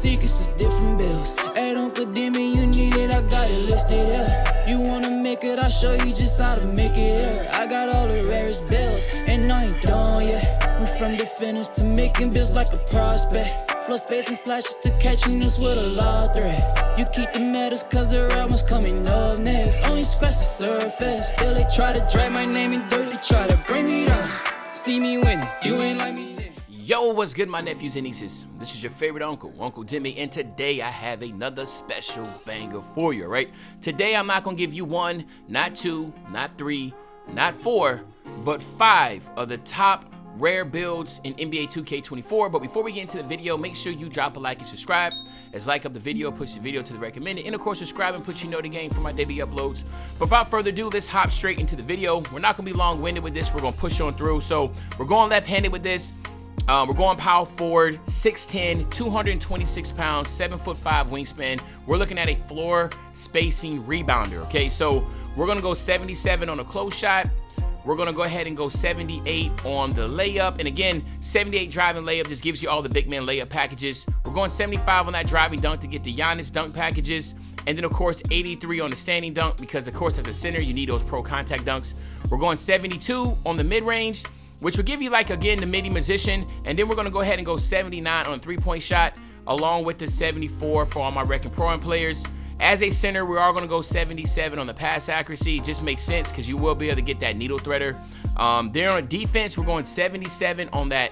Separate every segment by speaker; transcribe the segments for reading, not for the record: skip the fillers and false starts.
Speaker 1: secrets of different bills. Hey, don't condemn me, you need it, I got it listed, yeah. You wanna make it, I'll show you just how to make it, yeah. I got all the rarest bills, and I ain't done yet. Went from defenders to making bills like a prospect. Flow space and slashes to catching us with a law threat. You keep the medals cause the right one's coming up next. Only scratch the surface. Still they try to drag my name in dirt, they try to bring me down. See me winning, you ain't like me then.
Speaker 2: Yo, what's good, my nephews and nieces? This is your favorite uncle, Uncle Jimmy, and today I have another special banger for you, right? Today I'm not gonna give you one, not two, not three, not four, but 5 of the top rare builds in NBA 2K24. But before we get into the video, make sure you drop a like and subscribe. As like up the video, push the video to the recommended, and of course subscribe and put you know the game for my daily uploads. But without further ado, let's hop straight into the video. We're not gonna be long-winded with this, we're gonna push on through. So we're going left-handed with this. We're going power forward, 6'10", 226 pounds, 7'5" wingspan. We're looking at a floor spacing rebounder, okay? So we're gonna go 77 on a close shot. We're gonna go ahead and go 78 on the layup. And again, 78 driving layup just gives you all the big man layup packages. We're going 75 on that driving dunk to get the Giannis dunk packages. And then of course, 83 on the standing dunk because of course as a center, you need those pro contact dunks. We're going 72 on the mid-range, which will give you like, again, the midi position. And then we're gonna go ahead and go 79 on a 3-point shot, along with the 74 for all my Rec and Pro players. As a center, we are going to go 77 on the pass accuracy. It just makes sense because you will be able to get that needle threader. There on defense, we're going 77 on that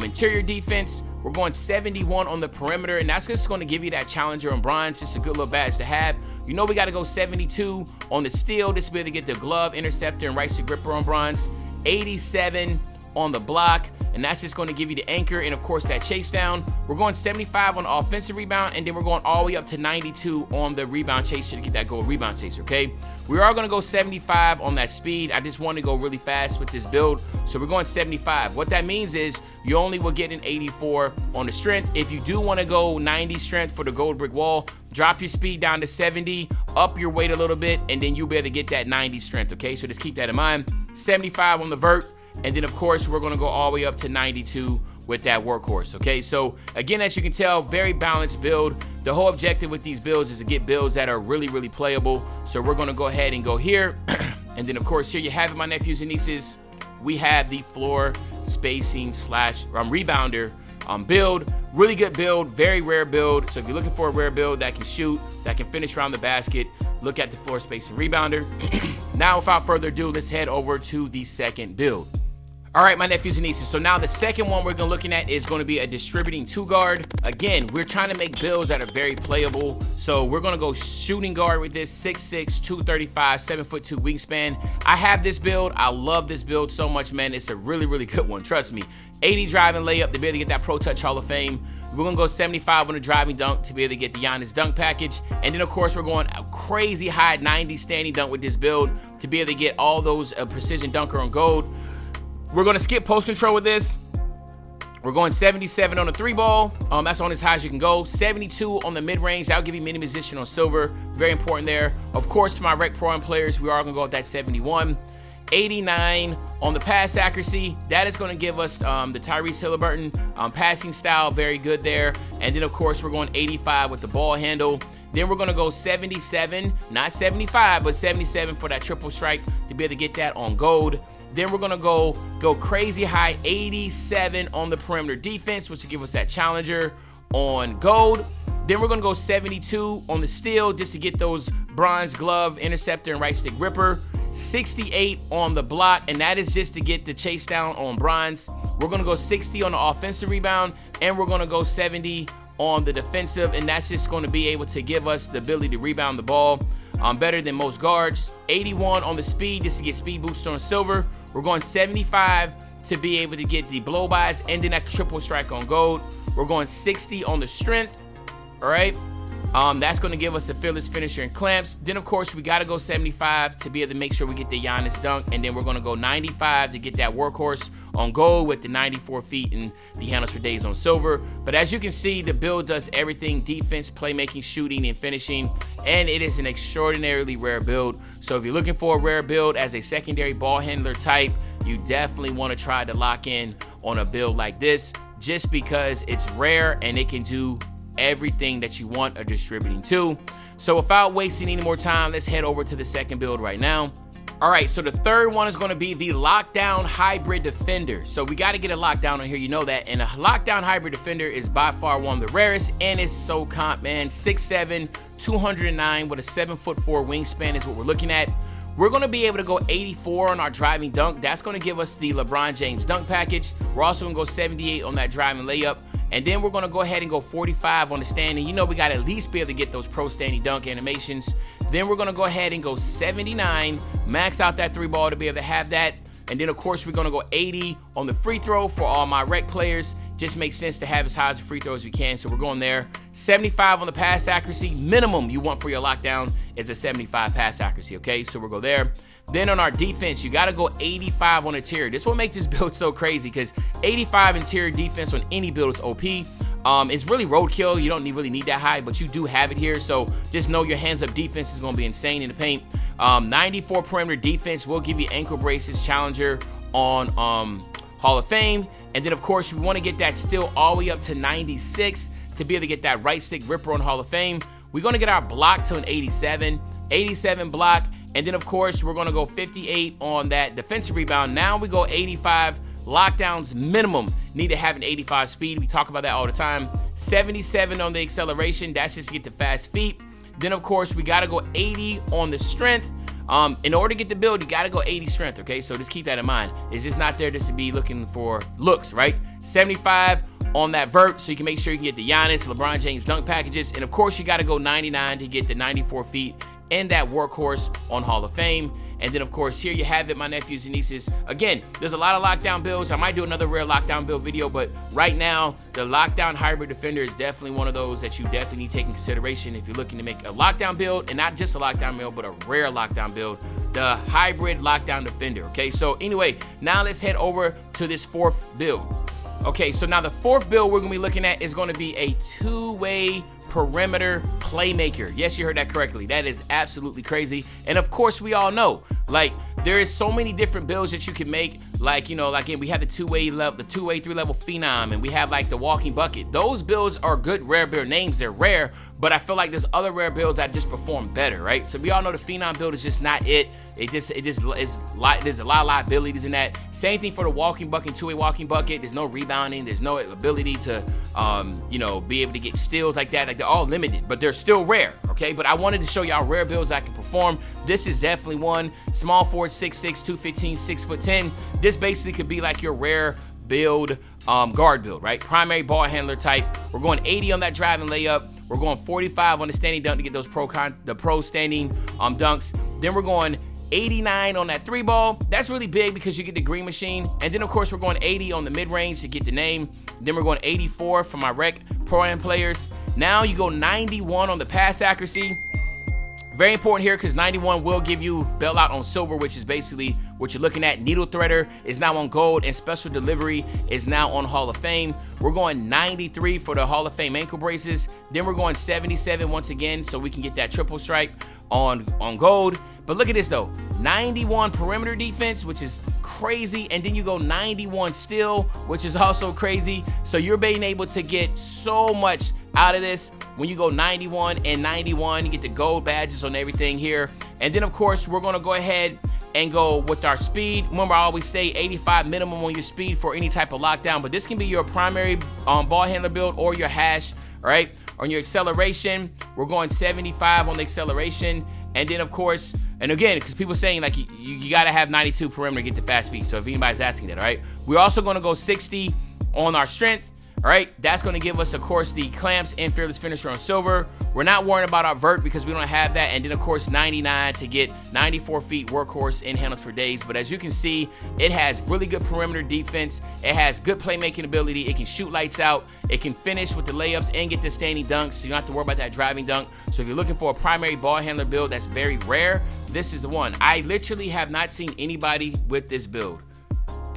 Speaker 2: interior defense. We're going 71 on the perimeter, and that's just going to give you that challenger and bronze. Just a good little badge to have. You know we got to go 72 on the steal. This will be able to get the glove, interceptor, and right stick gripper on bronze. 87 on the block, and that's just going to give you the anchor and of course that chase down. We're going 75 on the offensive rebound, and then we're going all the way up to 92 on the rebound chaser to get that gold rebound chaser, okay? We are going to go 75 on that speed. I just want to go really fast with this build, so we're going 75. What that means is you only will get an 84 on the strength. If you do want to go 90 strength for the gold brick wall, drop your speed down to 70, up your weight a little bit, and then you'll be able to get that 90 strength, okay? So just keep that in mind. 75 on the vert. And then, of course, we're going to go all the way up to 92 with that workhorse, okay? So, again, as you can tell, very balanced build. The whole objective with these builds is to get builds that are really, really playable. So we're going to go ahead and go here. And then, of course, here you have it, my nephews and nieces. We have the floor spacing slash rebounder build. Really good build, very rare build. So if you're looking for a rare build that can shoot, that can finish around the basket, look at the floor spacing rebounder. Now, without further ado, let's head over to the second build. All right, my nephews and nieces, so now the second one we're going to looking at is going to be a distributing 2-guard. Again, we're trying to make builds that are very playable. So we're going to go shooting guard with this 6'6", 235, 7'2" wingspan. I have this build. I love this build so much, man. It's a really, really good one. Trust me. 80 driving layup to be able to get that Pro Touch Hall of Fame. We're going to go 75 on the driving dunk to be able to get the Giannis dunk package. And then, of course, we're going a crazy high 90 standing dunk with this build to be able to get all those precision dunker on gold. We're going to skip post control with this. We're going 77 on the 3-ball. That's on as high as you can go. 72 on the mid-range. That'll give you mini position on silver. Very important there. Of course, for my Rec Pro players, we are going to go with that 71. 89 on the pass accuracy. That is going to give us the Tyrese Halliburton passing style. Very good there. And then, of course, we're going 85 with the ball handle. Then we're going to go 77, not 75, but 77 for that triple strike to be able to get that on gold. Then we're going to go crazy high 87 on the perimeter defense, which will give us that challenger on gold. Then we're going to go 72 on the steal just to get those bronze glove, interceptor, and right stick gripper. 68 on the block, and that is just to get the chase down on bronze. We're going to go 60 on the offensive rebound, and we're going to go 70 on the defensive, and that's just going to be able to give us the ability to rebound the ball better than most guards. 81 on the speed just to get speed boosts on silver. We're going 75 to be able to get the blow-bys and then that triple strike on gold. We're going 60 on the strength, all right? That's going to give us a fearless finisher and clamps. Then, of course, we got to go 75 to be able to make sure we get the Giannis dunk. And then we're going to go 95 to get that workhorse on gold with the 94 feet and the handles for days on silver. But as you can see, the build does everything: defense, playmaking, shooting, and finishing. And it is an extraordinarily rare build. So if you're looking for a rare build as a secondary ball handler type, you definitely want to try to lock in on a build like this, just because it's rare and it can do everything that you want or distributing to. So without wasting any more time, let's head over to the second build right now. All right, so the third one is going to be the Lockdown Hybrid Defender. So we got to get a Lockdown on here, you know that. And a Lockdown Hybrid Defender is by far one of the rarest, and it's so comp, man. 6'7", 209 with a 7'4" wingspan is what we're looking at. We're going to be able to go 84 on our driving dunk. That's going to give us the LeBron James dunk package. We're also going to go 78 on that driving layup. And then we're going to go ahead and go 45 on the standing. You know we got to at least be able to get those pro standing dunk animations. Then we're going to go ahead and go 79, max out that 3-ball to be able to have that. And then, of course, we're going to go 80 on the free throw for all my rec players. Just makes sense to have as high as a free throw as we can, so we're going there. 75 on the pass accuracy. Minimum you want for your lockdown is a 75 pass accuracy, okay? So we'll go there. Then on our defense, you got to go 85 on interior. This is what makes this build so crazy, because 85 interior defense on any build is OP. It's really roadkill. You don't really need that high, but you do have it here. So just know your hands-up defense is going to be insane in the paint. 94 perimeter defense will give you ankle braces challenger on Hall of Fame. And then, of course, we want to get that still all the way up to 96 to be able to get that right stick ripper on Hall of Fame. We're going to get our block to an 87 block. And then, of course, we're going to go 58 on that defensive rebound. Now we go 85. Lockdowns minimum need to have an 85 speed. We talk about that all the time. 77 on the acceleration. That's just to get the fast feet. Then, of course, we got to go 80 on the strength. In order to get the build, you got to go 80 strength, okay? So just keep that in mind. It's just not there just to be looking for looks, right? 75 on that vert, so you can make sure you can get the Giannis, LeBron James dunk packages. And, of course, you got to go 99 to get the 94 feet and that workhorse on Hall of Fame. And then, of course, here you have it, my nephews and nieces. Again, there's a lot of lockdown builds. I might do another rare lockdown build video, but right now, the Lockdown Hybrid Defender is definitely one of those that you definitely need to take in consideration if you're looking to make a lockdown build, and not just a lockdown build, but a rare lockdown build, the Hybrid Lockdown Defender, okay? So anyway, now let's head over to this fourth build. Okay, so now the fourth build we're gonna be looking at is gonna be a two-way perimeter playmaker. Yes, you heard that correctly. That is absolutely crazy. And of course, we all know, like, there is so many different builds that you can make. Like, you know, like, again, we have the two-way 3-level phenom, and we have like the walking bucket. Those builds are good rare build names. They're rare, but I feel like there's other rare builds that just perform better, right? So we all know the phenom build is just not it. There's a lot of liabilities in that. Same thing for the walking bucket, two-way walking bucket. There's no rebounding. There's no ability to, you know, be able to get steals like that. Like, they're all limited, but they're still rare, okay? But I wanted to show y'all rare builds that can perform. This is definitely one. Small forward, 6'6", 215, 6'10". This basically could be like your rare build, guard build, right? Primary ball handler type. We're going 80 on that driving layup. We're going 45 on the standing dunk to get those pro standing dunks. Then we're going 89 on that 3-ball. That's really big because you get the green machine. And then, of course, we're going 80 on the mid-range to get the name. Then we're going 84 for my rec pro-am players. Now you go 91 on the pass accuracy. Very important here because 91 will give you bailout on silver, which is basically what you're looking at. Needle threader is now on gold, and special delivery is now on Hall of Fame. We're going 93 for the Hall of Fame ankle braces. Then we're going 77 once again so we can get that triple strike on gold. But look at this though, 91 perimeter defense, which is crazy. And then you go 91 still, which is also crazy. So you're being able to get so much out of this when you go 91 and 91. You get the gold badges on everything here. And then, of course, we're going to go ahead and go with our speed. Remember, I always say 85 minimum on your speed for any type of lockdown, but this can be your primary ball handler build or your hash, all right? On your acceleration, we're going 75 on the acceleration. And then, of course, and again, because people saying like you got to have 92 perimeter to get the fast feet. So if anybody's asking that, all right? We're also going to go 60 on our strength. All right, that's going to give us, of course, the clamps and fearless finisher on silver. We're not worrying about our vert because we don't have that. And then, of course, 99 to get 94 feet workhorse in handles for days. But as you can see, it has really good perimeter defense. It has good playmaking ability. It can shoot lights out. It can finish with the layups and get the standing dunks, so you don't have to worry about that driving dunk. So if you're looking for a primary ball handler build that's very rare, this is the one. I literally have not seen anybody with this build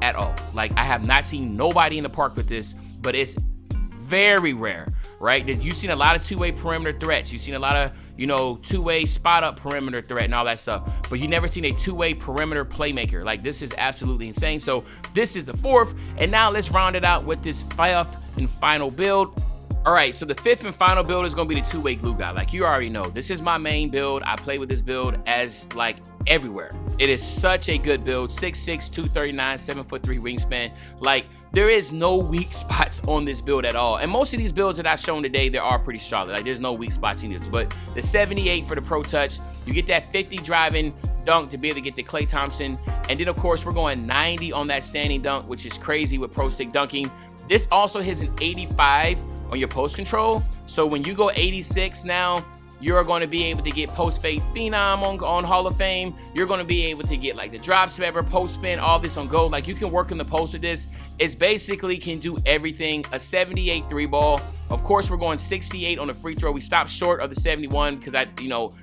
Speaker 2: at all. Like, I have not seen nobody in the park with this. But it's very rare, right? You've seen a lot of two-way perimeter threats. You've seen a lot of, you know, two-way spot-up perimeter threat and all that stuff. But you've never seen a two-way perimeter playmaker. Like, this is absolutely insane. So this is the fourth. And now let's round it out with this fifth and final build. All right, so the fifth and final build is gonna be the two-way glue guy. Like you already know, this is my main build. I play with this build as like everywhere. It is such a good build. 6'6", 239, 7'3" wingspan. Like there is no weak spots on this build at all. And most of these builds that I've shown today, they are pretty solid. Like there's no weak spots in this. But the 78 for the Pro Touch, you get that 50 driving dunk to be able to get the Klay Thompson. And then of course we're going 90 on that standing dunk, which is crazy with Pro Stick dunking. This also hits an 85 on your post control. So when you go 86 now, you're going to be able to get post fade phenom on Hall of Fame. You're going to be able to get like the drop stepper, post spin, all this on gold. Like you can work in the post with this. It's basically can do everything. A 78 3 ball. Of course, we're going 68 on the free throw. We stopped short of the 71 because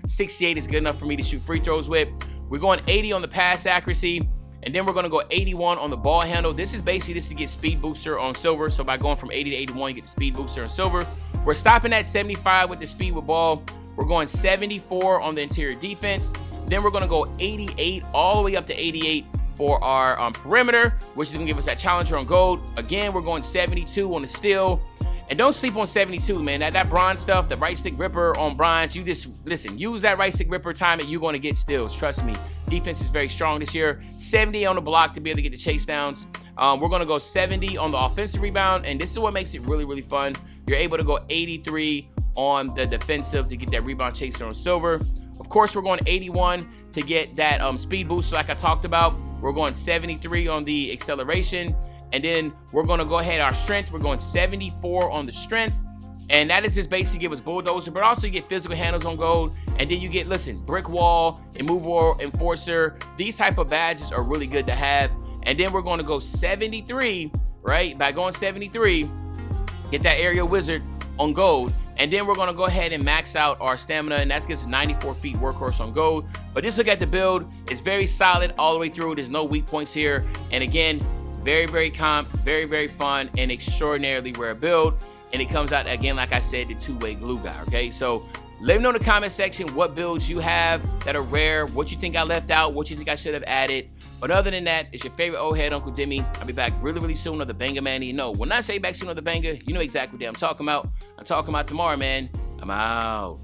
Speaker 2: 68 is good enough for me to shoot free throws with. We're going 80 on the pass accuracy. And then we're going to go 81 on the ball handle. This is basically just to get speed booster on silver. So by going from 80 to 81, you get the speed booster on silver. We're stopping at 75 with the speed with ball. We're going 74 on the interior defense. Then we're going to go 88 all the way up to 88 for our perimeter, which is going to give us that challenger on gold. Again, we're going 72 on the steal. And don't sleep on 72, man. That bronze stuff, the right stick ripper on bronze, you just, listen, use that right stick ripper, time it, you're going to get steals. Trust me. Defense is very strong this year. 70 on the block to be able to get the chase downs. We're going to go 70 on the offensive rebound, and this is what makes it really, really fun. You're able to go 83 on the defensive to get that rebound chaser on silver. Of course, we're going 81 to get that speed boost like I talked about. We're going 73 on the acceleration. And then we're going to go ahead, our strength, we're going 74 on the strength. And that is just basically give us bulldozer, but also you get physical handles on gold. And then you get, listen, brick wall, immovable enforcer. These type of badges are really good to have. And then we're going to go 73, right? By going 73, get that area wizard on gold. And then we're going to go ahead and max out our stamina, and that's gets 94 feet workhorse on gold. But just look at the build. It's very solid all the way through. There's no weak points here. And again, very, very comp, very, very fun, and extraordinarily rare build. And it comes out, again, like I said, the two-way glue guy, okay? So let me know in the comment section what builds you have that are rare, what you think I left out, what you think I should have added. But other than that, it's your favorite old head, Uncle Demi. I'll be back really, really soon on the banger, man. You know, when I say back soon on the banger, you know exactly what I'm talking about. I'm talking about tomorrow, man. I'm out.